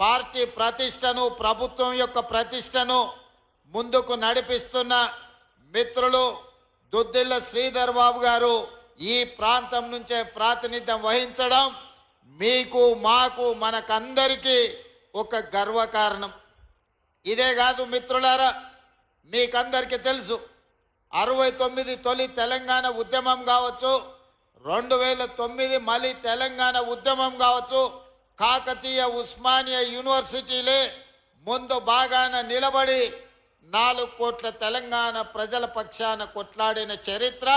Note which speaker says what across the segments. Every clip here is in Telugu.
Speaker 1: పార్టీ ప్రతిష్టను ప్రభుత్వం యొక్క ప్రతిష్టను ముందుకు నడిపిస్తున్న మిత్రులు దుద్దిల్ల శ్రీధర్ బాబు గారు ఈ ప్రాంతం నుంచే ప్రాతినిధ్యం వహించడం మీకు మాకు మనకందరికీ ఒక గర్వకారణం. ఇదే కాదు మిత్రులారా, మీకందరికీ తెలుసు 69 తొలి తెలంగాణ ఉద్యమం కావచ్చు, 2009 మళ్ళీ తెలంగాణ ఉద్యమం కావచ్చు, కాకతీయ ఉస్మానియా యూనివర్సిటీలే ముందు బాగాన నిలబడి 4 కోట్ల తెలంగాణ ప్రజల పక్షాన కొట్లాడిన చరిత్ర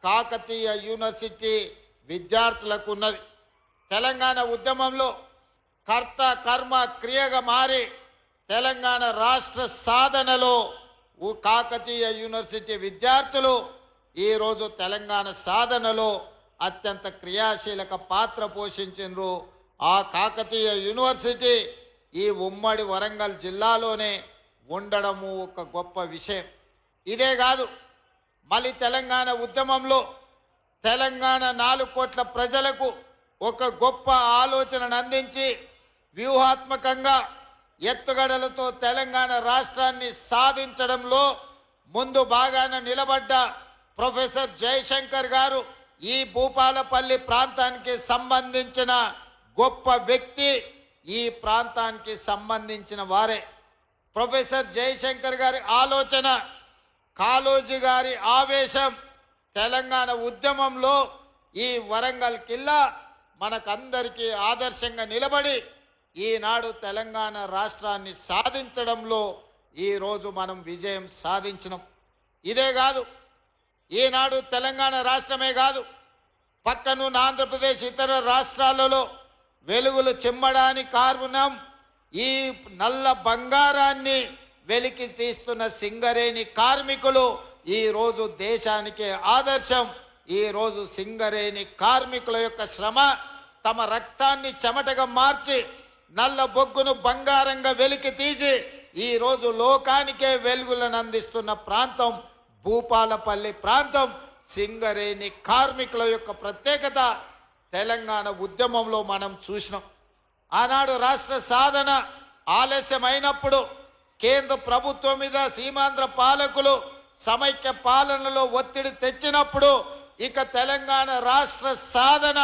Speaker 1: కాకతీయ యూనివర్సిటీ విద్యార్థులకు ఉన్నది. తెలంగాణ ఉద్యమంలో కర్త కర్మ క్రియగా మారి తెలంగాణ రాష్ట్ర సాధనలో కాకతీయ యూనివర్సిటీ విద్యార్థులు ఈరోజు తెలంగాణ సాధనలో అత్యంత క్రియాశీలక పాత్ర పోషించారు. ఆ కాకతీయ యూనివర్సిటీ ఈ ఉమ్మడి వరంగల్ జిల్లాలోనే ఉండడము ఒక గొప్ప విషయం. ఇదే కాదు, మళ్ళీ తెలంగాణ ఉద్యమంలో తెలంగాణ 4 కోట్ల ప్రజలకు ఒక గొప్ప ఆలోచనను అందించి వ్యూహాత్మకంగా ఎత్తుగడలతో తెలంగాణ రాష్ట్రాన్ని సాధించడంలో ముందు బాగాన నిలబడ్డ ప్రొఫెసర్ జయశంకర్ గారు ఈ భూపాలపల్లి ప్రాంతానికి సంబంధించిన గొప్ప వ్యక్తి, ఈ ప్రాంతానికి సంబంధించిన వారే. ప్రొఫెసర్ జయశంకర్ గారి ఆలోచన, కాళోజీ గారి ఆవేశం తెలంగాణ ఉద్యమంలో ఈ వరంగల్ కిల్లా మనకందరికీ ఆదర్శంగా నిలబడి ఈనాడు తెలంగాణ రాష్ట్రాన్ని సాధించడంలో ఈరోజు మనం విజయం సాధించినాం. ఇదే కాదు, ఈనాడు తెలంగాణ రాష్ట్రమే కాదు, పక్కనున్న ఆంధ్రప్రదేశ్ ఇతర రాష్ట్రాలలో వెలుగులు చిమ్మడానికి కారణం ఈ నల్ల బంగారాన్ని వెలికి తీస్తున్న సింగరేణి కార్మికులు ఈరోజు దేశానికి ఆదర్శం. ఈరోజు సింగరేణి కార్మికుల యొక్క శ్రమ తమ రక్తాన్ని చెమటగా మార్చి నల్ల బొగ్గును బంగారంగా వెలికి తీసి ఈరోజు లోకానికే వెలుగులను అందిస్తున్న ప్రాంతం భూపాలపల్లి ప్రాంతం. సింగరేణి కార్మికుల యొక్క ప్రత్యేకత తెలంగాణ ఉద్యమంలో మనం చూసినాం. ఆనాడు రాష్ట్ర సాధన ఆలస్యమైనప్పుడు కేంద్ర ప్రభుత్వం మీద సీమాంధ్ర పాలకులు సమైక్య పాలనలో ఒత్తిడి తెచ్చినప్పుడు ఇక తెలంగాణ రాష్ట్ర సాధన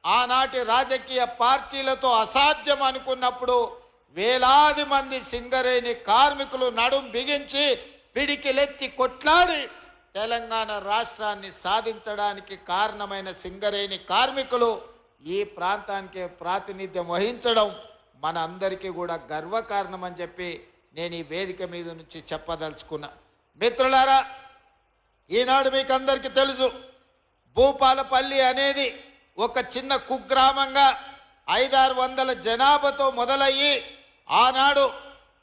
Speaker 1: ఆనాటి రాజకీయ పార్టీలతో అసాధ్యం అనుకున్నప్పుడు వేలాది మంది సింగరేణి కార్మికులు నడుం బిగించి పిడికిలెత్తి కొట్లాడి తెలంగాణ రాష్ట్రాన్ని సాధించడానికి కారణమైన సింగరేణి కార్మికులు ఈ ప్రాంతానికి ప్రాతినిధ్యం వహించడం మన అందరికీ కూడా గర్వకారణం అని చెప్పి నేను ఈ వేదిక మీద నుంచి చెప్పదలుచుకున్నా. మిత్రులారా, ఈనాడు మీకు అందరికీ తెలుసు, భూపాలపల్లి అనేది ఒక చిన్న కుగ్రామంగా 500-600 జనాభాతో మొదలయ్యి ఆనాడు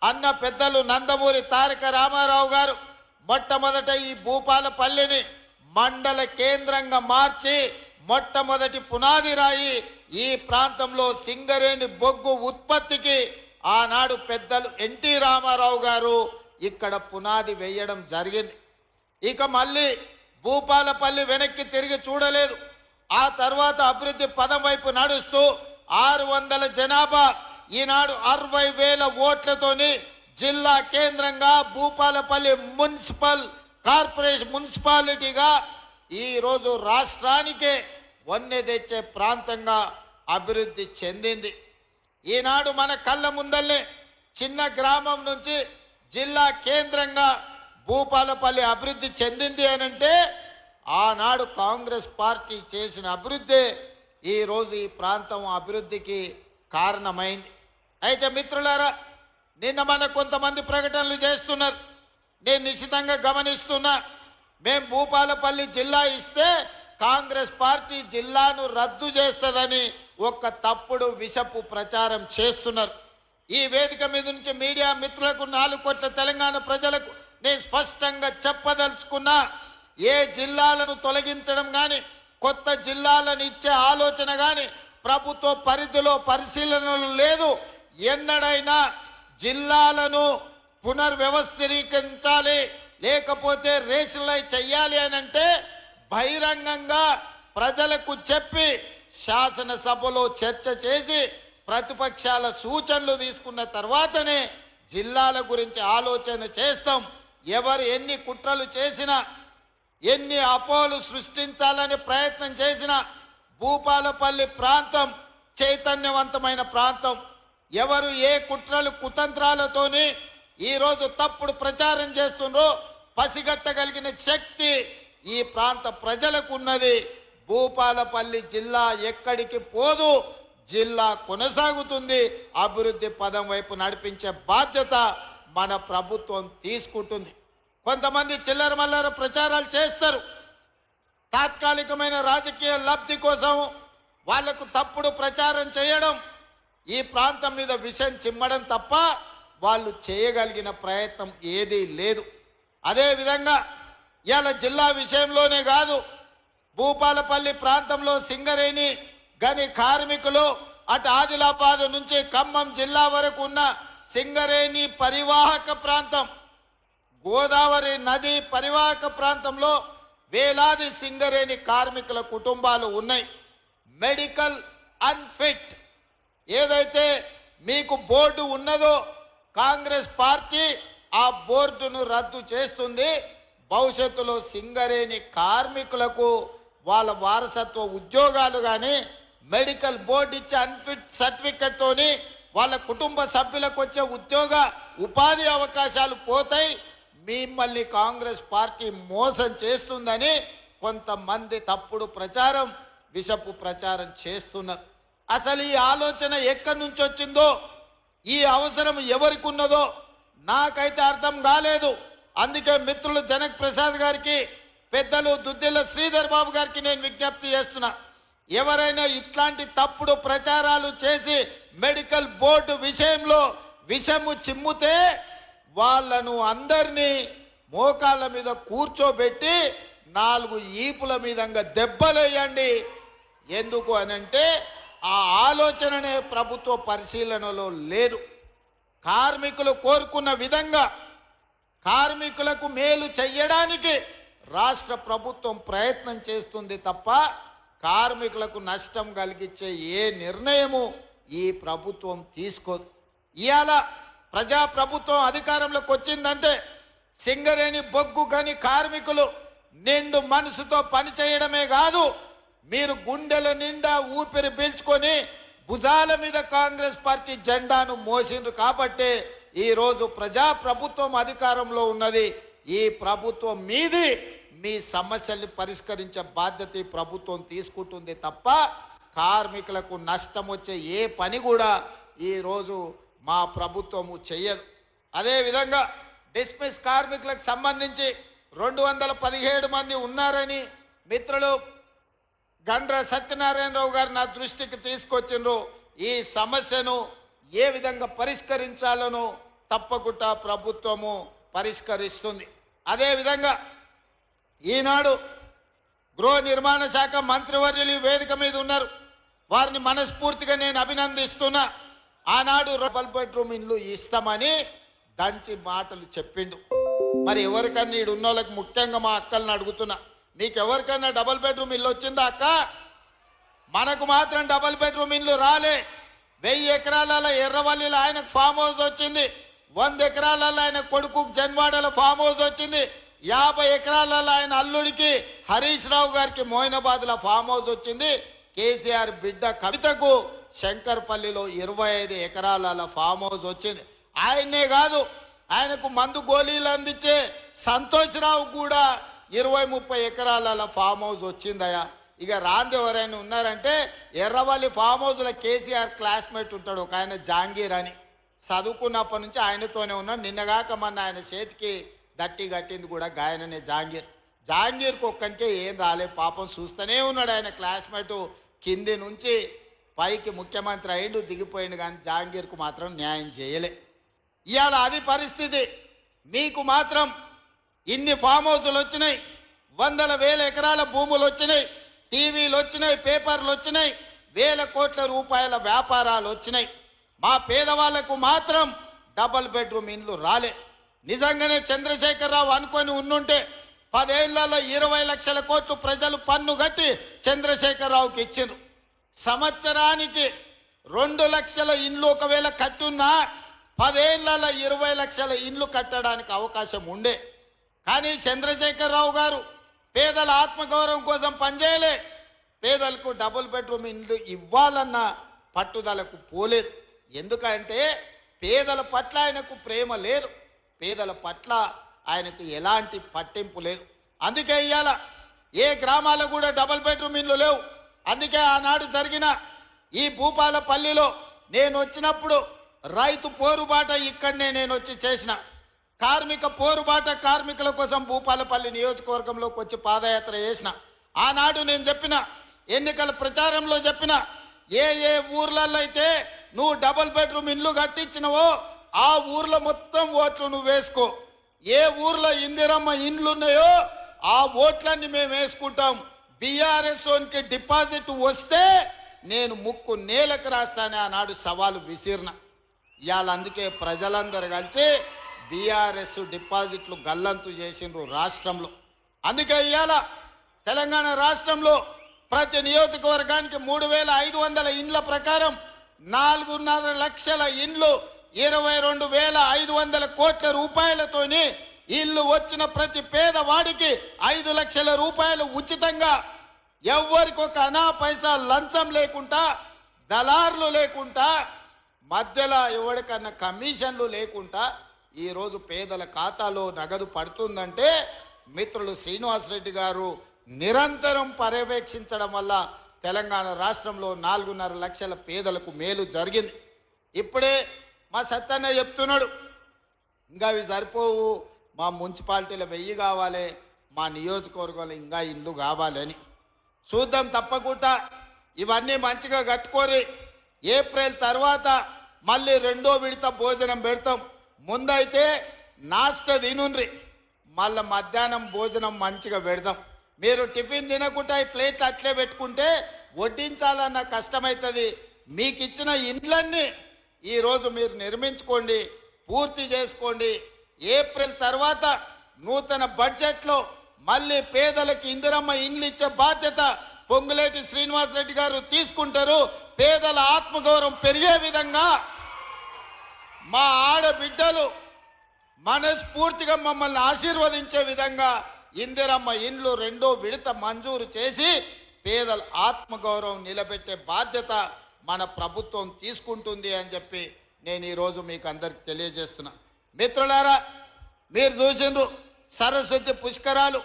Speaker 1: అన్న పెద్దలు నందమూరి తారక రామారావు గారు మొట్టమొదట ఈ భూపాలపల్లిని మండల కేంద్రంగా మార్చి మొట్టమొదటి పునాది రాయి ఈ ప్రాంతంలో సింగరేణి బొగ్గు ఉత్పత్తికి ఆనాడు పెద్దలు ఎన్టీ రామారావు గారు ఇక్కడ పునాది వేయడం జరిగింది. ఇక మళ్ళీ భూపాలపల్లి వెనక్కి తిరిగి చూడలేదు. ఆ తర్వాత అభివృద్ధి పదం వైపు నడుస్తూ 600 జనాభా ఈనాడు 60,000 ఓట్లతోని జిల్లా కేంద్రంగా భూపాలపల్లి మున్సిపాలిటీగా ఈరోజు రాష్ట్రానికే వన్నె తెచ్చే ప్రాంతంగా అభివృద్ధి చెందింది. ఈనాడు మన కళ్ళ ముందల్లే చిన్న గ్రామం నుంచి జిల్లా కేంద్రంగా భూపాలపల్లి అభివృద్ధి చెందింది అనంటే ఆనాడు కాంగ్రెస్ పార్టీ చేసిన అభివృద్ధి ఈరోజు ఈ ప్రాంతం అభివృద్ధికి కారణమైంది. అయితే మిత్రులారా, నిన్న మన కొంతమంది ప్రకటనలు చేస్తున్నారు, నేను నిశ్చితంగా గమనిస్తున్నా. మేం భూపాలపల్లి జిల్లా ఇస్తే కాంగ్రెస్ పార్టీ జిల్లాను రద్దు చేస్తుందని ఒక తప్పుడు విషపు ప్రచారం చేస్తున్నారు. ఈ వేదిక మీద నుంచి మీడియా మిత్రులకు 4 కోట్ల తెలంగాణ ప్రజలకు నేను స్పష్టంగా చెప్పదలుచుకున్నా, ఏ జిల్లాలను తొలగించడం కానీ కొత్త జిల్లాలను ఇచ్చే ఆలోచన కానీ ప్రభుత్వ పరిధిలో పరిశీలనలు లేదు. ఎన్నడైనా జిల్లాలను పునర్వ్యవస్థీకరించాలి, లేకపోతే రేషనలైజ్ చెయ్యాలి అనంటే బహిరంగంగా ప్రజలకు చెప్పి శాసనసభలో చర్చ చేసి ప్రతిపక్షాల సూచనలు తీసుకున్న తర్వాతనే జిల్లాల గురించి ఆలోచన చేస్తాం. ఎవరు ఎన్ని కుట్రలు చేసినా, ఎన్ని అపోహలు సృష్టించాలని ప్రయత్నం చేసినా భూపాలపల్లి ప్రాంతం చైతన్యవంతమైన ప్రాంతం. ఎవరు ఏ కుట్రలు కుతంత్రాలతోని ఈరోజు తప్పుడు ప్రచారం చేస్తుండ్రో పసిగట్టగలిగిన శక్తి ఈ ప్రాంత ప్రజలకు ఉన్నది. భూపాలపల్లి జిల్లా ఎక్కడికి పోదు, జిల్లా కొనసాగుతుంది. అభివృద్ధి పదం వైపు నడిపించే బాధ్యత మన ప్రభుత్వం తీసుకుంటుంది. కొంతమంది చిల్లర మల్లర ప్రచారాలు చేస్తారు. తాత్కాలికమైన రాజకీయ లబ్ధి కోసం వాళ్లకు తప్పుడు ప్రచారం చేయడం, ఈ ప్రాంతం మీద విషం చిమ్మడం తప్ప వాళ్ళు చేయగలిగిన ప్రయత్నం ఏదీ లేదు. అదేవిధంగా ఇవాళ జిల్లా విషయంలోనే కాదు, భూపాలపల్లి ప్రాంతంలో సింగరేణి గని కార్మికులు అటు ఆదిలాబాద్ నుంచి ఖమ్మం జిల్లా వరకు ఉన్న సింగరేణి పరివాహక ప్రాంతం, గోదావరి నది పరివాహక ప్రాంతంలో వేలాది సింగరేణి కార్మికుల కుటుంబాలు ఉన్నాయి. మెడికల్ అన్ఫిట్ ఏదైతే మీకు బోర్డు ఉన్నదో కాంగ్రెస్ పార్టీ ఆ బోర్డును రద్దు చేస్తుంది. భవిష్యత్తులో సింగరేణి కార్మికులకు వాళ్ళ వారసత్వ ఉద్యోగాలు కానీ మెడికల్ బోర్డు ఇచ్చే అన్ఫిట్ సర్టిఫికెట్ తోని వాళ్ళ కుటుంబ సభ్యులకు వచ్చే ఉపాధి అవకాశాలు పోతాయి. మిమ్మల్ని కాంగ్రెస్ పార్టీ మోసం చేస్తుందని కొంతమంది తప్పుడు ప్రచారం, విషపు ప్రచారం చేస్తున్నారు. అసలు ఈ ఆలోచన ఎక్కడి నుంచి వచ్చిందో, ఈ అవసరం ఎవరికి ఉన్నదో నాకైతే అర్థం కాలేదు. అందుకే మిత్రులు జనక్ ప్రసాద్ గారికి, పెద్దలు దుద్దిల్ల శ్రీధర్ బాబు గారికి నేను విజ్ఞప్తి చేస్తున్నా. ఎవరైనా ఇట్లాంటి తప్పుడు ప్రచారాలు చేసి మెడికల్ బోర్డు విషయంలో విషము చిమ్ముతే వాళ్ళను అందరినీ మోకాళ్ళ మీద కూర్చోబెట్టి 4 ఈపుల మీదంగా దెబ్బలేయండి. ఎందుకు అనంటే ఆ ఆలోచననే ప్రభుత్వ పరిశీలనలో లేదు. కార్మికులు కోరుకున్న విధంగా కార్మికులకు మేలు చెయ్యడానికి రాష్ట్ర ప్రభుత్వం ప్రయత్నం చేస్తుంది తప్ప కార్మికులకు నష్టం కలిగించే ఏ నిర్ణయము ఈ ప్రభుత్వం తీసుకోదు. ఇవాళ ప్రజా ప్రభుత్వం అధికారంలోకి వచ్చిందంటే సింగరేణి బొగ్గు గని కార్మికులు నిండు మనసుతో పనిచేయడమే కాదు, మీరు గుండెల నిండా ఊపిరి పీల్చుకొని భుజాల మీద కాంగ్రెస్ పార్టీ జెండాను మోసిండ్రు కాబట్టి ఈరోజు ప్రజా ప్రభుత్వం అధికారంలో ఉన్నది. ఈ ప్రభుత్వం మీది, మీ సమస్యల్ని పరిష్కరించే బాధ్యత ఈ ప్రభుత్వం తీసుకుంటుంది తప్ప కార్మికులకు నష్టం వచ్చే ఏ పని కూడా ఈరోజు మా ప్రభుత్వము చెయ్యదు. అదేవిధంగా డిస్మిస్ కార్మికులకు సంబంధించి 217 మంది ఉన్నారని మిత్రులు గండ్ర సత్యనారాయణరావు గారు నా దృష్టికి తీసుకొచ్చిండ్రు. ఈ సమస్యను ఏ విధంగా పరిష్కరించాలనో తప్పకుండా ప్రభుత్వము పరిష్కరిస్తుంది. అదేవిధంగా ఈనాడు గృహ నిర్మాణ శాఖ మంత్రివర్యులు వేదిక మీద ఉన్నారు. వారిని మనస్ఫూర్తిగా నేను అభినందిస్తున్నా. ఆనాడు డబుల్ బెడ్రూమ్ ఇల్లు ఇస్తామని దంచి మాటలు చెప్పిండు. మరి ఎవరికన్నా ఈడు ఉన్న వాళ్ళకి, ముఖ్యంగా మా అక్కల్ని అడుగుతున్నా, మీకు ఎవరికన్నా డబుల్ బెడ్రూమ్ ఇల్లు వచ్చిందా అక్క? మనకు మాత్రం డబుల్ బెడ్రూమ్ ఇల్లు రాలే. 1000 ఎకరాలలో ఎర్రవల్లిలో ఆయనకు ఫామ్ హౌస్ వచ్చింది. 100 ఎకరాలలో ఆయన కొడుకు జన్వాడలో ఫామ్ హౌస్ వచ్చింది. 50 ఎకరాలలో ఆయన అల్లుడికి హరీష్ రావు గారికి మోయినాబాద్లో ఫామ్ హౌస్ వచ్చింది. కేసీఆర్ బిడ్డ కవితకు శంకర్పల్లిలో 25 ఎకరాల ఫామ్ హౌస్ వచ్చింది. ఆయన్నే కాదు, ఆయనకు మందు గోళీలు అందించే సంతోష్ రావు కూడా 20-30 ఎకరాల ఫామ్ హౌస్ వచ్చిందయా. ఇక రాంది ఎవరైనా ఉన్నారంటే ఎర్రవల్లి ఫామ్ హౌస్లో కేసీఆర్ క్లాస్మేట్ ఉంటాడు ఒక ఆయన జాంగీర్ అని, చదువుకున్నప్పటి నుంచి ఆయనతోనే ఉన్నాడు. నిన్నగాక మొన్న ఆయన చేతికి దట్టి కట్టింది కూడా గాయననే జాంగీర్. జాంగీర్కి ఒక్కనికే ఏం రాలే పాపం, చూస్తూనే ఉన్నాడు. ఆయన క్లాస్మేటు కింది నుంచి పైకి ముఖ్యమంత్రి అయిండు, దిగిపోయిండు, కానీ జాంగీర్కు మాత్రం న్యాయం చేయలే. ఇవాళ అది పరిస్థితి. మీకు మాత్రం ఇన్ని ఫామ్ హౌసులు వచ్చినాయి, 100,000 ఎకరాల భూములు వచ్చినాయి, టీవీలు వచ్చినాయి, పేపర్లు వచ్చినాయి, 1,000 కోట్ల రూపాయల వ్యాపారాలు వచ్చినాయి. మా పేదవాళ్లకు మాత్రం డబుల్ బెడ్రూమ్ ఇండ్లు రాలే. నిజంగానే చంద్రశేఖరరావు అనుకొని ఉండుంటే 10 ఏళ్లలో 20 లక్షల కోట్లు ప్రజలు పన్ను కట్టి చంద్రశేఖరరావుకి ఇచ్చిండ్రు. సంవత్సరానికి 2 లక్షల ఇండ్లు ఒకవేళ కట్టున్నా 10 ఏళ్లలో 20 లక్షల ఇండ్లు కట్టడానికి అవకాశం ఉండే. కానీ చంద్రశేఖరరావు గారు పేదల ఆత్మగౌరవం కోసం పనిచేయలే. పేదలకు డబుల్ బెడ్రూమ్ ఇండ్లు ఇవ్వాలన్న పట్టుదలకు పోలేదు. ఎందుకంటే పేదల పట్ల ఆయనకు ప్రేమ లేదు, పేదల పట్ల ఆయనకు ఎలాంటి పట్టింపు లేదు. అందుకే ఇవాళ ఏ గ్రామాల్లో కూడా డబుల్ బెడ్రూమ్ ఇండ్లు లేవు. అందుకే ఆనాడు జరిగిన ఈ భూపాలపల్లిలో నేను వచ్చినప్పుడు రైతు పోరుబాట ఇక్కడనే నేను వచ్చి చేసిన కార్మిక పోరుబాట, కార్మికుల కోసం భూపాలపల్లి నియోజకవర్గంలోకి వచ్చి పాదయాత్ర చేసిన. ఆనాడు నేను చెప్పిన, ఎన్నికల ప్రచారంలో చెప్పిన, ఏ ఏ ఊర్లలో అయితే నువ్వు డబుల్ బెడ్రూమ్ ఇల్లు కట్టించినవో ఆ ఊర్లో మొత్తం ఓట్లు నువ్వు వేసుకో. ఏ ఊర్లో ఇందిరమ్మ ఇండ్లు ఉన్నాయో ఆ ఓట్లన్నీ మేము వేసుకుంటాం. బీఆర్ఎస్ కి డిపాజిట్ వస్తే నేను ముక్కు నేలకు రాస్తానే ఆనాడు సవాలు విసిరిన. ఇవాళ అందుకే ప్రజలందరూ కలిసి బీఆర్ఎస్ డిపాజిట్లు గల్లంతు చేసిండ్రు రాష్ట్రంలో. అందుకే ఇవాళ తెలంగాణ రాష్ట్రంలో ప్రతి నియోజకవర్గానికి 3,500 ఇండ్ల ప్రకారం 4.5 లక్షల ఇండ్లు 22,500 కోట్ల రూపాయలతోని ఇల్లు వచ్చిన ప్రతి పేదవాడికి 5 లక్షల రూపాయలు ఉచితంగా, ఎవ్వరికి ఒక అనా పైసా లంచం లేకుండా, దళార్లు లేకుండా, మధ్యలో ఎవరికన్నా కమిషన్లు లేకుండా ఈరోజు పేదల ఖాతాలో నగదు పడుతుందంటే మిత్రులు శ్రీనివాసరెడ్డి గారు నిరంతరం పర్యవేక్షించడం వల్ల తెలంగాణ రాష్ట్రంలో 4.5 లక్షల పేదలకు మేలు జరిగింది. ఇప్పుడే మా సత్తన్న చెప్తున్నాడు, ఇంకా అవి సరిపోవు, మా మున్సిపాలిటీలో 1000 కావాలి, మా నియోజకవర్గంలో ఇంకా ఇల్లు కావాలి అని. చూద్దాం తప్పకుండా. ఇవన్నీ మంచిగా కట్టుకోరి. ఏప్రిల్ తర్వాత మళ్ళీ 2వ విడత భోజనం పెడతాం. ముందైతే నాస్ట తినుండ్రి, మళ్ళీ మధ్యాహ్నం భోజనం మంచిగా పెడదాం. మీరు టిఫిన్ తినకుండా ఈ ప్లేట్లు అట్లే పెట్టుకుంటే వడ్డించాలన్న కష్టమవుతుంది. మీకు ఇచ్చిన ఇండ్లన్నీ ఈరోజు మీరు నిర్మించుకోండి, పూర్తి చేసుకోండి. ఏప్రిల్ తర్వాత నూతన బడ్జెట్లో మళ్ళీ పేదలకు ఇందిరమ్మ ఇండ్లు ఇచ్చే బాధ్యత పొంగులేటి శ్రీనివాసరెడ్డి గారు తీసుకుంటారు. పేదల ఆత్మగౌరవం పెరిగే విధంగా మా ఆడబిడ్డలు మనస్ఫూర్తిగా మమ్మల్ని ఆశీర్వదించే విధంగా ఇందిరమ్మ ఇండ్లు 2వ విడత మంజూరు చేసి పేదల ఆత్మగౌరవం నిలబెట్టే బాధ్యత మన ప్రభుత్వం తీసుకుంటుంది అని చెప్పి నేను ఈరోజు మీకు అందరికి తెలియజేస్తున్నా. మిత్రులారా, మీరు చూసిండ్రు సరస్వతి పుష్కరాలు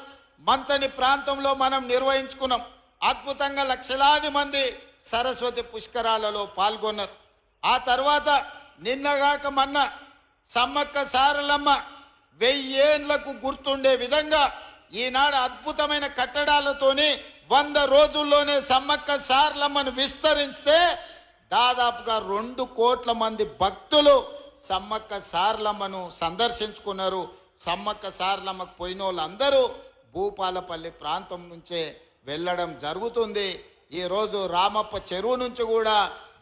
Speaker 1: మంతని ప్రాంతంలో మనం నిర్వహించుకున్నాం. అద్భుతంగా లక్షలాది మంది సరస్వతి పుష్కరాలలో పాల్గొన్నారు. ఆ తర్వాత నిన్నగాక మొన్న సమ్మక్క సారలమ్మ 1000 ఏళ్లకు గుర్తుండే విధంగా ఈనాడు అద్భుతమైన కట్టడాలతోని 100 రోజుల్లోనే సమ్మక్క సారలమ్మను విస్తరిస్తే దాదాపుగా 2 కోట్ల మంది భక్తులు సమ్మక్క సారలమ్మను సందర్శించుకున్నారు. సమ్మక్క సారలమ్మకు పోయిన వాళ్ళందరూ భూపాలపల్లి ప్రాంతం నుంచే వెళ్ళడం జరుగుతుంది. ఈరోజు రామప్ప చెరువు నుంచి కూడా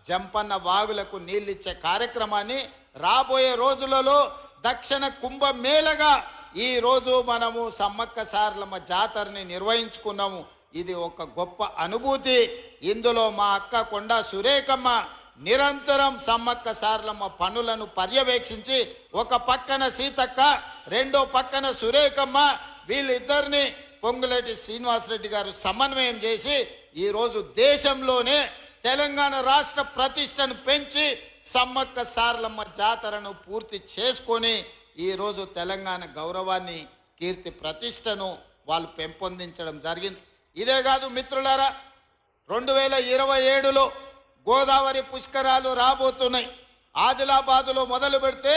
Speaker 1: జంపన్న వాగులకు నీళ్ళిచ్చే కార్యక్రమాన్ని రాబోయే రోజులలో దక్షిణ కుంభమేళగా ఈ రోజు మనము సమ్మక్క సారలమ్మ జాతరని నిర్వహించుకున్నాము. ఇది ఒక గొప్ప అనుభూతి. ఇందులో మా అక్క కొండా సురేఖమ్మ నిరంతరం సమ్మక్క సారలమ్మ పనులను పర్యవేక్షించి ఒక పక్కన సీతక్క, 2వ పక్కన సురేఖమ్మ, వీళ్ళిద్దరిని పొంగులేటి శ్రీనివాసరెడ్డి గారు సమన్వయం చేసి ఈరోజు దేశంలోనే తెలంగాణ రాష్ట్ర ప్రతిష్టను పెంచి సమ్మక్క సారలమ్మ జాతరను పూర్తి చేసుకొని ఈరోజు తెలంగాణ గౌరవాన్ని, కీర్తి ప్రతిష్టను వాళ్ళు పెంపొందించడం జరిగింది. ఇదే కాదు మిత్రులారా, 2027లో గోదావరి పుష్కరాలు రాబోతున్నాయి. ఆదిలాబాదులో మొదలు పెడితే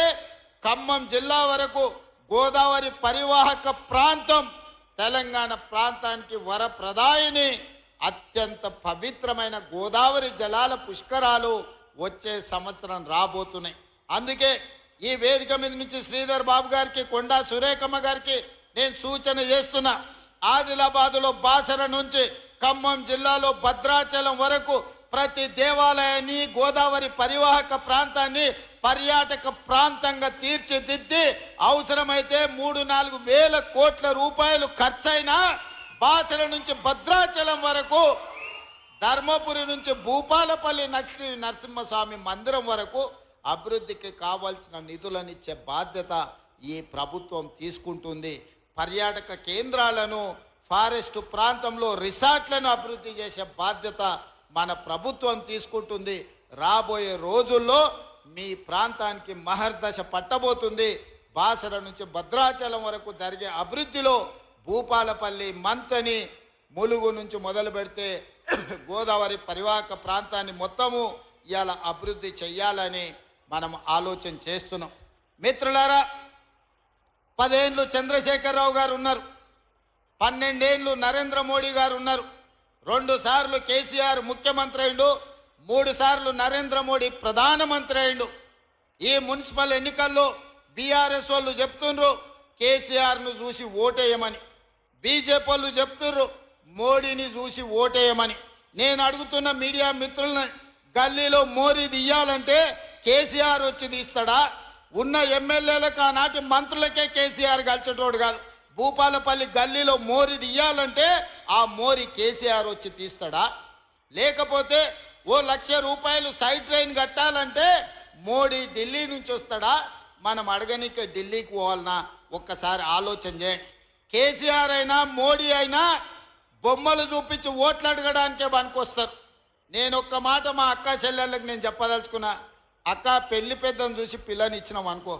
Speaker 1: ఖమ్మం జిల్లా వరకు గోదావరి పరివాహక ప్రాంతం తెలంగాణ ప్రాంతానికి వరప్రదాయిని, అత్యంత పవిత్రమైన గోదావరి జలాల పుష్కరాలు వచ్చే సంవత్సరం రాబోతున్నాయి. అందుకే ఈ వేదిక మీద నుంచి శ్రీధర్ బాబు గారికి, కొండా సురేఖమ్మ గారికి నేను సూచన చేస్తున్నా. ఆదిలాబాదులో బాసర నుంచి ఖమ్మం జిల్లాలో భద్రాచలం వరకు ప్రతి దేవాలయాన్ని, గోదావరి పరివాహక ప్రాంతాన్ని పర్యాటక ప్రాంతంగా తీర్చిదిద్ది అవసరమైతే 3-4 వేల కోట్ల రూపాయలు ఖర్చైనా బాసర నుంచి భద్రాచలం వరకు ధర్మపురి నుంచి భూపాలపల్లి నరసింహస్వామి మందిరం వరకు అభివృద్ధికి కావాల్సిన నిధులనిచ్చే బాధ్యత ఈ ప్రభుత్వం తీసుకుంటుంది. పర్యాటక కేంద్రాలను, ఫారెస్ట్ ప్రాంతంలో రిసార్ట్లను అభివృద్ధి చేసే బాధ్యత మన ప్రభుత్వం తీసుకుంటుంది. రాబోయే రోజుల్లో మీ ప్రాంతానికి మహర్దశ పట్టబోతుంది. బాసర నుంచి భద్రాచలం వరకు జరిగే అభివృద్ధిలో భూపాలపల్లి, మంతని, ములుగు నుంచి మొదలు పెడితే గోదావరి పరివాహక ప్రాంతాన్ని మొత్తము ఇవాళ అభివృద్ధి చెయ్యాలని మనం ఆలోచన చేస్తున్నాం. మిత్రులారా, 10 ఏళ్ళు చంద్రశేఖరరావు గారు ఉన్నారు, 12 ఏళ్ళు నరేంద్ర మోడీ గారు ఉన్నారు, 2 సార్లు కేసీఆర్ ముఖ్యమంత్రి అయిండు, 3 సార్లు నరేంద్ర మోడీ ప్రధానమంత్రి అయిండు. ఈ మున్సిపల్ ఎన్నికల్లో బీఆర్ఎస్ వాళ్ళు చెప్తుండ్రు కేసీఆర్ను చూసి ఓటేయమని, బీజేపీ వాళ్ళు చెప్తుర్రు మోడీని చూసి ఓటేయమని. నేను అడుగుతున్న మీడియా మిత్రులను, గల్లీలో మోరీ తీయాలంటే కేసీఆర్ వచ్చి తీస్తాడా? ఉన్న ఎమ్మెల్యేలకు, ఆనాటి మంత్రులకే కేసీఆర్ గెలిచేటోడు కాదు. భూపాలపల్లి గల్లీలో మోరీ తీయాలంటే ఆ మోరీ కేసీఆర్ వచ్చి తీస్తాడా? లేకపోతే ఓ 1,00,000 రూపాయలు సైడ్ ట్రైన్ కట్టాలంటే మోడీ ఢిల్లీ నుంచి వస్తాడా? మనం అడగనికే ఢిల్లీకి పోవాలన్నా? ఒక్కసారి ఆలోచన చేయండి. కేసీఆర్ అయినా మోడీ అయినా బొమ్మలు చూపించి ఓట్లు అడగడానికే పనికొస్తారు. నేను ఒక్క మాట మా అక్క చెల్లెళ్ళకి నేను చెప్పదలుచుకున్నా. అక్క, పెళ్లి పెద్దను చూసి పిల్లని ఇచ్చినాం అనుకో,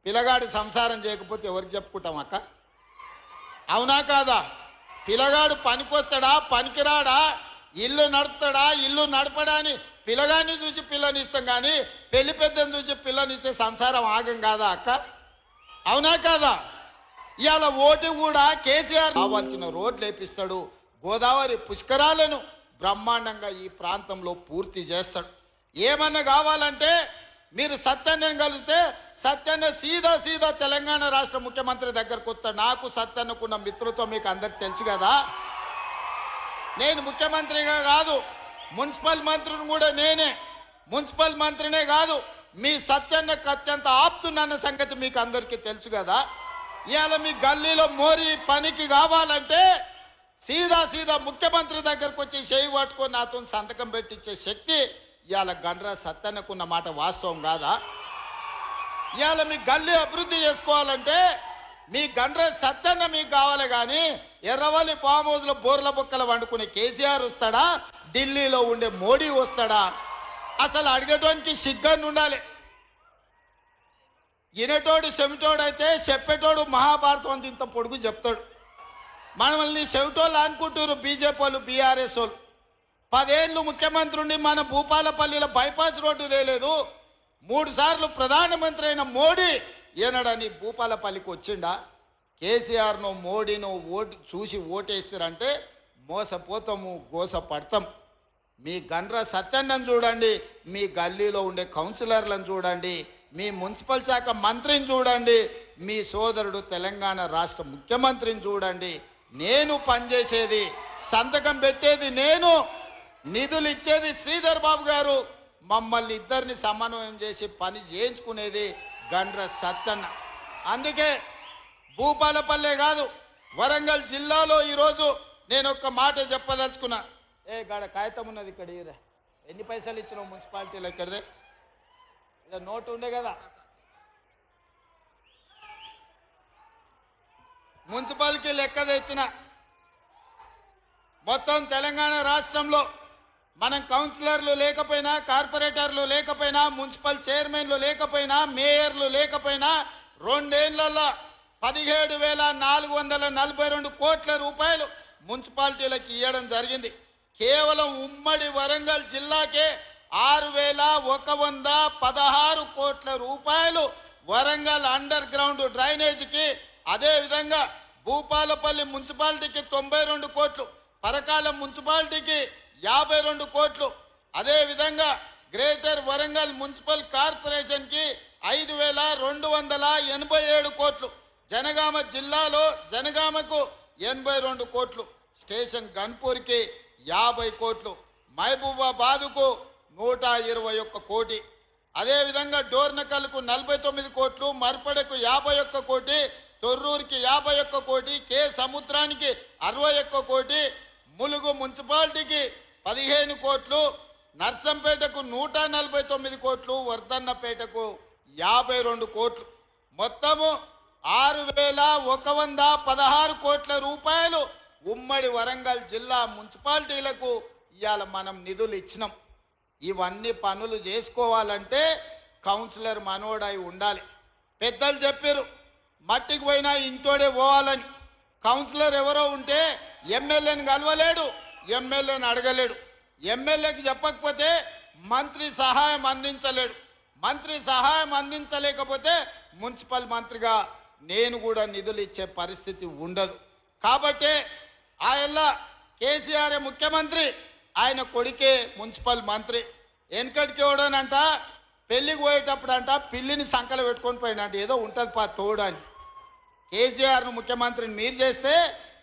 Speaker 1: పిల్లగాడి సంసారం చేయకపోతే ఎవరికి చెప్పుకుంటాం అక్క? అవునా కాదా? పిల్లగాడు పనికొస్తాడా, పనికిరాడా, ఇల్లు నడుపుతాడా, ఇల్లు నడపడాని పిల్లగాన్ని చూసి పిల్లనిస్తాం, కానీ పెళ్లి పెద్దను చూసి పిల్లనిస్తే సంసారం ఆగం కాదా అక్క? అవునా కాదా? ఇవాళ ఓటు కూడా కేసీఆర్ కావాల్సిన రోడ్లు వేపిస్తాడు, గోదావరి పుష్కరాలను బ్రహ్మాండంగా ఈ ప్రాంతంలో పూర్తి చేస్తాడు. ఏమన్నా కావాలంటే మీరు సత్యాన్ని కలిస్తే సత్యాన్న సీదా తెలంగాణ రాష్ట్ర ముఖ్యమంత్రి దగ్గరకు వస్తాడు. నాకు సత్యాన్నకున్న మిత్రత్వం మీకు అందరికి తెలుసు కదా. నేను ముఖ్యమంత్రిగా కాదు, మున్సిపల్ మంత్రిని కూడా నేనే. మున్సిపల్ మంత్రినే కాదు, మీ సత్యాన్నకు అత్యంత ఆప్తున్న సంగతి మీకు అందరికీ తెలుసు కదా. ఇవాళ మీ గల్లీలో మోరీ పనికి కావాలంటే సీదా ముఖ్యమంత్రి దగ్గరకు వచ్చి చేయి పట్టుకొని నాతో సంతకం పెట్టించే శక్తి ఇవాళ గండ్ర సత్తన్నకున్న మాట వాస్తవం కాదా? ఇవాళ మీ గల్లీ అభివృద్ధి చేసుకోవాలంటే మీ గండ్ర సత్తన్న మీకు కావాలి, కానీ ఎర్రవల్లి ఫామ్ హౌస్లో బోర్ల బొక్కలు వండుకునే కేసీఆర్ వస్తాడా? ఢిల్లీలో ఉండే మోడీ వస్తాడా? అసలు అడిగేటోనికి సిగ్గని ఉండాలి. వినేటోడు చెమిటోడైతే చెప్పేటోడు మహాభారతం అంత ఇంత పొడుగు చెప్తాడు. మనల్ని చెవిటోళ్ళు అనుకుంటారు బీజేపీ వాళ్ళు, బీఆర్ఎస్ వాళ్ళు. 10 ఏళ్ళు ముఖ్యమంత్రి ఉండి మన భూపాలపల్లిలో బైపాస్ రోడ్డు తేలేదు. 3 సార్లు ప్రధానమంత్రి అయిన మోడీ ఏనాడని భూపాలపల్లికి వచ్చిండా? కేసీఆర్ను మోడీను చూసి ఓటేస్తారంటే మోసపోతాము, గోసపడతాం. మీ గండ్ర సత్యాన్నను చూడండి, మీ గల్లీలో ఉండే కౌన్సిలర్లను చూడండి, మీ మున్సిపల్ శాఖ మంత్రిని చూడండి, మీ సోదరుడు తెలంగాణ రాష్ట్ర ముఖ్యమంత్రిని చూడండి. నేను పనిచేసేది, సంతకం పెట్టేది నేను, నిధులు ఇచ్చేది శ్రీధర్ బాబు గారు, మమ్మల్ని ఇద్దరిని సమన్వయం చేసి పని చేయించుకునేది గండ్ర సత్తన్న. అందుకే భూపాలపల్లె కాదు, వరంగల్ జిల్లాలో ఈరోజు నేను ఒక్క మాట చెప్పదలుచుకున్నా. గాడ కాగితం ఉన్నది ఇక్కడ, ఎన్ని పైసలు ఇచ్చినావు మున్సిపాలిటీలో? ఇక్కడదే ఇలా నోటు ఉండే కదా. మున్సిపాలిటీ లెక్క తెచ్చిన మొత్తం తెలంగాణ రాష్ట్రంలో మనం కౌన్సిలర్లు లేకపోయినా, కార్పొరేటర్లు లేకపోయినా, మున్సిపల్ చైర్మన్లు లేకపోయినా, మేయర్లు లేకపోయినా 2 ఏళ్లలో 17,442 కోట్ల రూపాయలు మున్సిపాలిటీలకు ఇవ్వడం జరిగింది. కేవలం ఉమ్మడి వరంగల్ జిల్లాకే 6,116 కోట్ల రూపాయలు వరంగల్ అండర్ గ్రౌండ్ డ్రైనేజీకి, అదేవిధంగా భూపాలపల్లి మున్సిపాలిటీకి 92 కోట్లు, పరకాల మున్సిపాలిటీకి 52 కోట్లు, అదేవిధంగా గ్రేటర్ వరంగల్ మున్సిపల్ కార్పొరేషన్కి 5,287 కోట్లు, జనగామ జిల్లాలో జనగామకు 82 కోట్లు, స్టేషన్ గన్పూర్కి 50 కోట్లు, మహబూబాబాద్కు 121 కోటి, అదేవిధంగా డోర్నకల్కు 49 కోట్లు, మర్పడకు 51 కోటి, తొర్రూరుకి 51 కోటి, కే సముద్రానికి 61 కోటి, ములుగు మున్సిపాలిటీకి 15 కోట్లు, నర్సంపేటకు 149 కోట్లు, వర్ధన్నపేటకు 52 కోట్లు, మొత్తము 6,116 కోట్ల రూపాయలు ఉమ్మడి వరంగల్ జిల్లా మున్సిపాలిటీలకు ఇవాళ మనం నిధులు ఇచ్చినాం. ఇవన్నీ పనులు చేసుకోవాలంటే కౌన్సిలర్ మనోడై ఉండాలి. పెద్దలు చెప్పారు మట్టికి పోయినా ఇంటోడే పోవాలని. కౌన్సిలర్ ఎవరో ఉంటే ఎమ్మెల్యేని కలవలేడు, ఎమ్మెల్యేని అడగలేడు, ఎమ్మెల్యేకి చెప్పకపోతే మంత్రి సహాయం అందించలేడు, మంత్రి సహాయం అందించలేకపోతే మున్సిపల్ మంత్రిగా నేను కూడా నిధులు ఇచ్చే పరిస్థితి ఉండదు. కాబట్టే ఆయన కేసీఆర్ ముఖ్యమంత్రి, ఆయన కొడుకే మున్సిపల్ మంత్రి. వెనకటికి ఎవడోనంట పెళ్లికి పోయేటప్పుడు అంట పిల్లిని సంకల పెట్టుకొని పోయినట్టు ఏదో ఉంటుంది తోడని. కేసీఆర్ను ముఖ్యమంత్రిని మీరు చేస్తే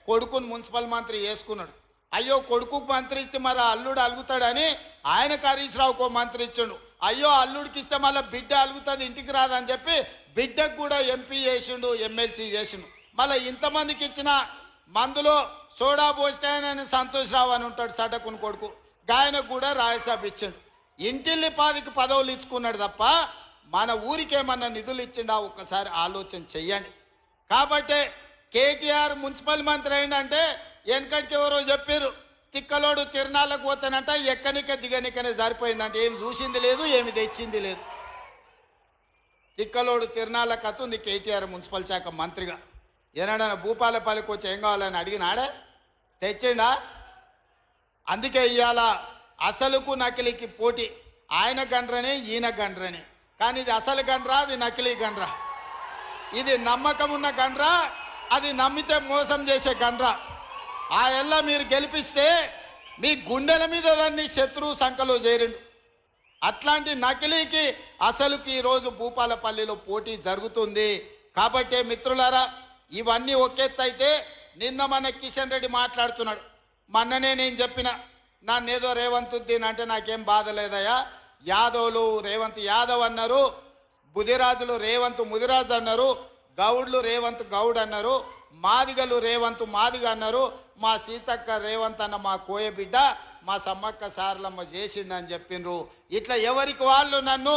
Speaker 1: కొడుకును మున్సిపల్ మంత్రి చేసుకున్నాడు. అయ్యో కొడుకుకు మంత్రి ఇస్తే మరి అల్లుడు అలుగుతాడని ఆయనకు హరీష్ రావుకో మంత్రి ఇచ్చిండు. అయ్యో అల్లుడికి ఇస్తే మళ్ళీ బిడ్డ అలుగుతుంది ఇంటికి రాదని చెప్పి బిడ్డకు కూడా ఎంపీ చేసిండు, ఎమ్మెల్సీ చేసిండు. మళ్ళీ ఇంతమందికి ఇచ్చిన మందులో సోడా పోస్తాయని సంతోష్ రావు అని ఉంటాడు సటకుని కొడుకు, గాయనకు కూడా రాజ్యసభ ఇచ్చిండు. ఇంటిల్లి పాదికి పదవులు ఇచ్చుకున్నాడు తప్ప మన ఊరికేమన్నా నిధులు ఇచ్చిండా ఒక్కసారి ఆలోచన చెయ్యండి. కాబట్టే కేటీఆర్ మున్సిపల్ మంత్రి అయిందంటే వెనకటికి ఎవరో చెప్పారు తిక్కలోడు తిరణాలకు పోతానంట ఎక్కనిక దిగనికనే సరిపోయిందంటే ఏం చూసింది లేదు, ఏమి తెచ్చింది లేదు. తిక్కలోడు తిరణాల కథ ఉంది కేటీఆర్ మున్సిపల్ శాఖ మంత్రిగా. ఏనాడన్నా భూపాలపల్లికి వచ్చి ఏం కావాలని అడిగినాడే, తెచ్చిండా? అందుకే ఇవాళ అసలుకు నకిలీకి పోటీ. ఆయన గండ్రనే ఈయన గండ్రనే, కానీ ఇది అసలు గండ్రా, అది నకిలీ గండ్రా. ఇది నమ్మకం ఉన్న గండ్రా, అది నమ్మితే మోసం చేసే గండ్రా. ఆ ఎల్ల మీరు గెలిపిస్తే మీ గుండెల మీద దాన్ని శత్రువు సంఖలో చేరిండు. అట్లాంటి నకిలీకి అసలుకి ఈరోజు భూపాలపల్లిలో పోటీ జరుగుతుంది. కాబట్టే మిత్రులారా, ఇవన్నీ ఒకెత్తైతే నిన్న మన కిషన్ రెడ్డి మాట్లాడుతున్నాడు. మొన్ననే నేను చెప్పిన నన్నేదో రేవంత్ ఉద్దీన్ అంటే నాకేం బాధ లేదయ్యా, యాదవులు రేవంత్ యాదవ్ అన్నారు, బుదిరాజులు రేవంత్ ముదిరాజు అన్నారు, గౌడ్లు రేవంత్ గౌడ్ అన్నారు, మాదిగలు రేవంత్ మాదిగ అన్నారు, మా సీతక్క రేవంత్ అన్న మా కోయ బిడ్డ మా సమ్మక్క సారలమ్మ చేసిండని చెప్పిండ్రు. ఇట్లా ఎవరికి వాళ్ళు నన్ను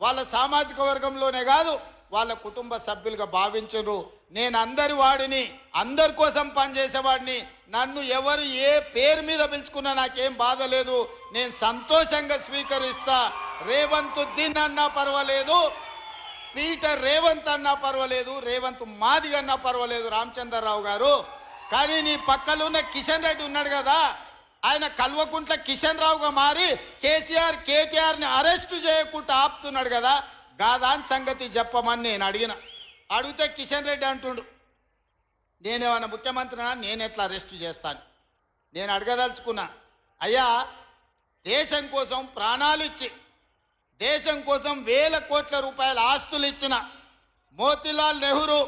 Speaker 1: వాళ్ళ సామాజిక వర్గంలోనే కాదు వాళ్ళ కుటుంబ సభ్యులుగా భావించరు. నేను అందరి వాడిని, అందరి కోసం పనిచేసేవాడిని. నన్ను ఎవరు ఏ పేరు మీద పిలుచుకున్నా నాకేం బాధ లేదు, నేను సంతోషంగా స్వీకరిస్తా. రేవంత్ ఉద్దీన్ అన్నా పర్వాలేదు, పీటర్ రేవంత్ అన్నా పర్వాలేదు, రేవంత్ మాదిగ అన్నా పర్వాలేదు రామచంద్రరావు గారు. కానీ నీ పక్కలో ఉన్న కిషన్ రెడ్డి ఉన్నాడు కదా, ఆయన కల్వకుంట్ల కిషన్ రావుగా మారి కేసీఆర్ కేటీఆర్ని అరెస్టు చేయకుండా ఆపుతున్నాడు కదా, గాదాని సంగతి చెప్పమని నేను అడిగితే కిషన్ రెడ్డి అంటుండు నేనేమన్నా ముఖ్యమంత్రినా, నేను ఎట్లా అరెస్టు చేస్తాను. నేను అడగదలుచుకున్నా, అయ్యా దేశం కోసం ప్రాణాలు ఇచ్చి దేశం కోసం 1000 కోట్ల రూపాయల ఆస్తులు ఇచ్చిన మోతీలాల్ నెహ్రూ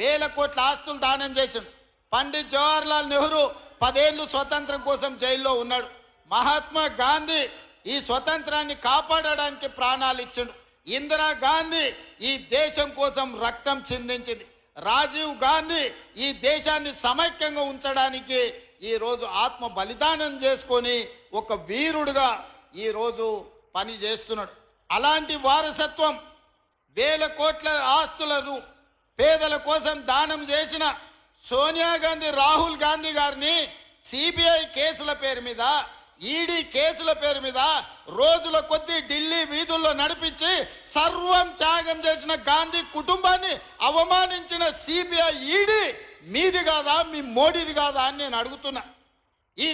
Speaker 1: 1000 కోట్ల ఆస్తులు దానం చేసిండు. పండిత్ జవహర్లాల్ నెహ్రూ 10 ఏళ్ళు స్వతంత్రం కోసం జైల్లో ఉన్నాడు. మహాత్మా గాంధీ ఈ స్వతంత్రాన్ని కాపాడడానికి ప్రాణాలు ఇచ్చిండు. ఇందిరా గాంధీ ఈ దేశం కోసం రక్తం చిందించింది. రాజీవ్ గాంధీ ఈ దేశాన్ని సమైక్యంగా ఉంచడానికి ఈ రోజు ఆత్మ బలిదానం చేసుకొని ఒక వీరుడుగా ఈ రోజు పని చేస్తున్నాడు. అలాంటి వారసత్వం 1000 కోట్ల ఆస్తులను పేదల కోసం దానం చేసిన సోనియా గాంధీ రాహుల్ గాంధీ గారిని సిబిఐ కేసుల పేరు మీద, ఈడీ కేసుల పేరు మీద రోజుల కొద్దీ ఢిల్లీ వీధుల్లో నడిపించి సర్వం త్యాగం చేసిన గాంధీ కుటుంబాన్ని అవమానించిన సిబిఐ ఈడీ మీది కాదా, మీ మోడీది కాదా అని నేను అడుగుతున్నా. ఈ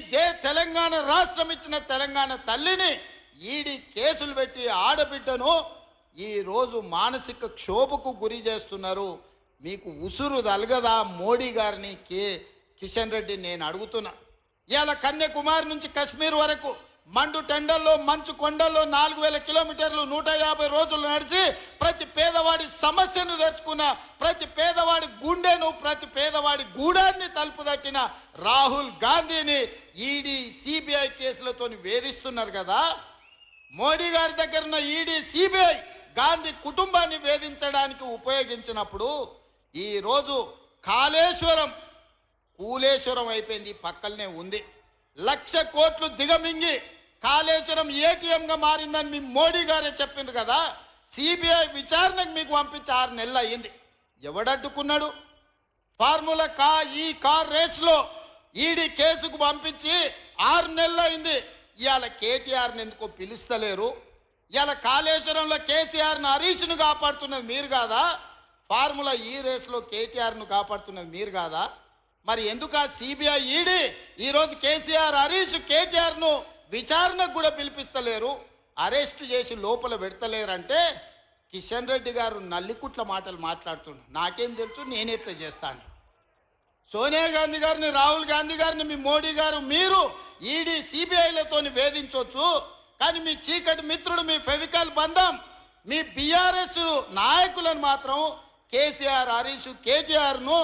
Speaker 1: తెలంగాణ రాష్ట్రం ఇచ్చిన తెలంగాణ తల్లిని ఈడీ కేసులు పెట్టి ఆడబిడ్డను ఈ రోజు మానసిక క్షోభకు గురి చేస్తున్నారు. మీకు ఉసురు తలగదా మోడీ గారిని కిషన్ రెడ్డి నేను అడుగుతున్నా. ఇవాళ కన్యాకుమారి నుంచి కశ్మీర్ వరకు మండు టెండల్లో మంచు కొండల్లో 4000 కిలోమీటర్లు 150 రోజులు నడిచి ప్రతి పేదవాడి సమస్యను తెచ్చుకున్న, ప్రతి పేదవాడి గుండెను, ప్రతి పేదవాడి గూడాన్ని తలుపు తట్టిన రాహుల్ గాంధీని ఈడీ సిబిఐ కేసులతో వేధిస్తున్నారు కదా. మోడీ గారి దగ్గర ఉన్న ఈడీ సిబిఐ గాంధీ కుటుంబాన్ని వేధించడానికి ఉపయోగించినప్పుడు ఈ రోజు కాళేశ్వరం కూలేశ్వరం అయిపోయింది, పక్కనే ఉంది. 1,00,000 కోట్లు దిగమింగి కాళేశ్వరం ఏటీఎంగా మారిందని మీ మోడీ గారే చెప్పిండ్రు కదా. సిబిఐ విచారణకు మీకు పంపించి 6 నెలలు అయ్యింది. ఎవడడ్డుకున్నాడు? ఫార్ములా ఈ కార్ రేస్లో ఈడీ కేసుకు పంపించి 6 నెలలు అయింది. ఇవాళ కేటీఆర్ని ఎందుకో పిలుస్తలేరు? ఇవాళ కాళేశ్వరంలో కేసీఆర్ను హరీష్ను కాపాడుతున్నది మీరు కాదా? ఫార్ములా ఈ రేస్లో కేటీఆర్ను కాపాడుతున్నది మీరు కాదా? మరి ఎందుకు ఆ సిబిఐ ఈడీ ఈరోజు కేసీఆర్ హరీష్ కేటీఆర్ను విచారణకు కూడా పిలిపిస్తలేరు, అరెస్ట్ చేసి లోపల పెడతలేరంటే కిషన్ రెడ్డి గారు నల్లికుట్ల మాటలు మాట్లాడుతున్నారు. నాకేం తెలుసు, నేనెట్లా చేస్తాను? సోనియా గాంధీ గారిని, రాహుల్ గాంధీ గారిని, మీ మోడీ గారు మీరు ఈడీ సిబిఐలతో వేధించవచ్చు, కానీ మీ చీకటి మిత్రుడు, మీ ఫెవికాల్ బంధం, మీ బీఆర్ఎస్ నాయకులను మాత్రం కేసీఆర్ హరీష్ కేటీఆర్ను,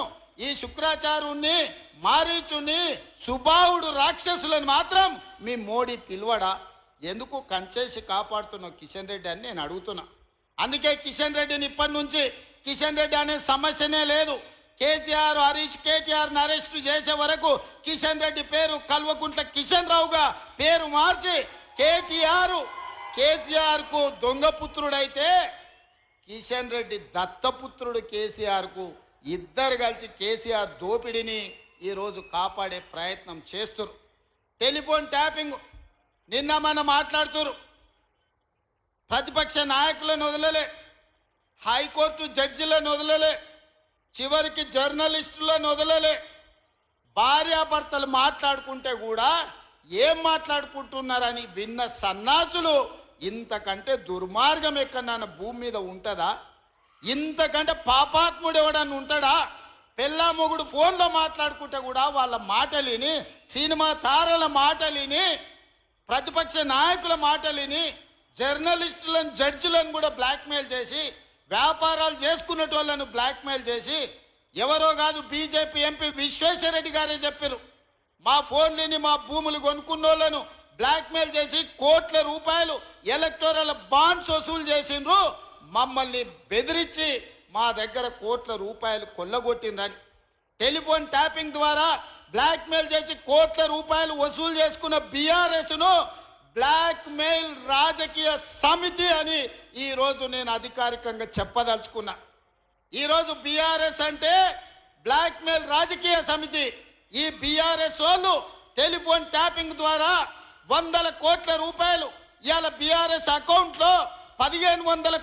Speaker 1: ఈ శుక్రాచార్యుణ్ణి, మారీచుని, సుబాహుడు రాక్షసులను మాత్రం మీ మోడీ పిలువడా? ఎందుకు కంచేసి కాపాడుతున్న కిషన్ రెడ్డి అని నేను అడుగుతున్నా. అందుకే కిషన్ రెడ్డిని ఇప్పటి నుంచి కిషన్ రెడ్డి అనే సమస్యనే లేదు. కేసీఆర్ హరీష్ కేటీఆర్ని అరెస్టు చేసే వరకు కిషన్ రెడ్డి పేరు కల్వకుంట్ల కిషన్ రావుగా పేరు మార్చి కేసీఆర్ కు దొంగపుత్రుడైతే కిషన్ రెడ్డి దత్తపుత్రుడు కేసీఆర్ కు, ఇద్దరు కలిసి కేసీఆర్ దోపిడిని ఈరోజు కాపాడే ప్రయత్నం చేస్తున్నారు. టెలిఫోన్ ట్యాపింగ్ నిన్న మనం మాట్లాడుతున్నారు. ప్రతిపక్ష నాయకులను వదలలే, హైకోర్టు జడ్జిలను వదలలే, చివరికి జర్నలిస్టులను వదలలే. భార్యాభర్తలు మాట్లాడుకుంటే కూడా ఏం మాట్లాడుకుంటున్నారని విన్న సన్నాసులు ఇంతకంటే దుర్మార్గం ఎక్కడన్నా భూమి మీద ఉంటుందా? ఇంతకంటే పాపాత్ముడు ఎవడన్నా ఉంటాడా? పెళ్ళా మొగుడు ఫోన్లో మాట్లాడుకుంటే కూడా వాళ్ళ మాటలిని, సినిమా తారల మాటలిని, ప్రతిపక్ష నాయకుల మాటలిని, జర్నలిస్టులను జడ్జిలను కూడా బ్లాక్మెయిల్ చేసి, వ్యాపారాలు చేసుకునేటోళ్లను బ్లాక్మెయిల్ చేసి, ఎవరో కాదు బీజేపీ ఎంపీ విశ్వేశ్వరరెడ్డి గారే చెప్పారు, మా ఫోన్లని, మా భూములు కొనుక్కున్నోళ్లను బ్లాక్మెయిల్ చేసి కోట్ల రూపాయలు ఎలక్టోరల్ బాండ్స్ వసూలు చేసిండ్రు, మమ్మల్ని బెదిరించి మా దగ్గర కోట్ల రూపాయలు కొల్లగొట్టిండ్రని. టెలిఫోన్ ట్యాపింగ్ ద్వారా బ్లాక్మెయిల్ చేసి కోట్ల రూపాయలు వసూలు చేసుకున్న బీఆర్ఎస్ను బ్లాక్ మెయిల్ రాజకీయ సమితి అని ఈరోజు నేను అధికారికంగా చెప్పదలుచుకున్నా. ఈరోజు బీఆర్ఎస్ అంటే బ్లాక్ మెయిల్ రాజకీయ సమితి. ఈ బీఆర్ఎస్ వాళ్ళు టెలిఫోన్ ట్యాపింగ్ ద్వారా 100 కోట్ల రూపాయలు ఇవాళ బీఆర్ఎస్ అకౌంట్లో 1500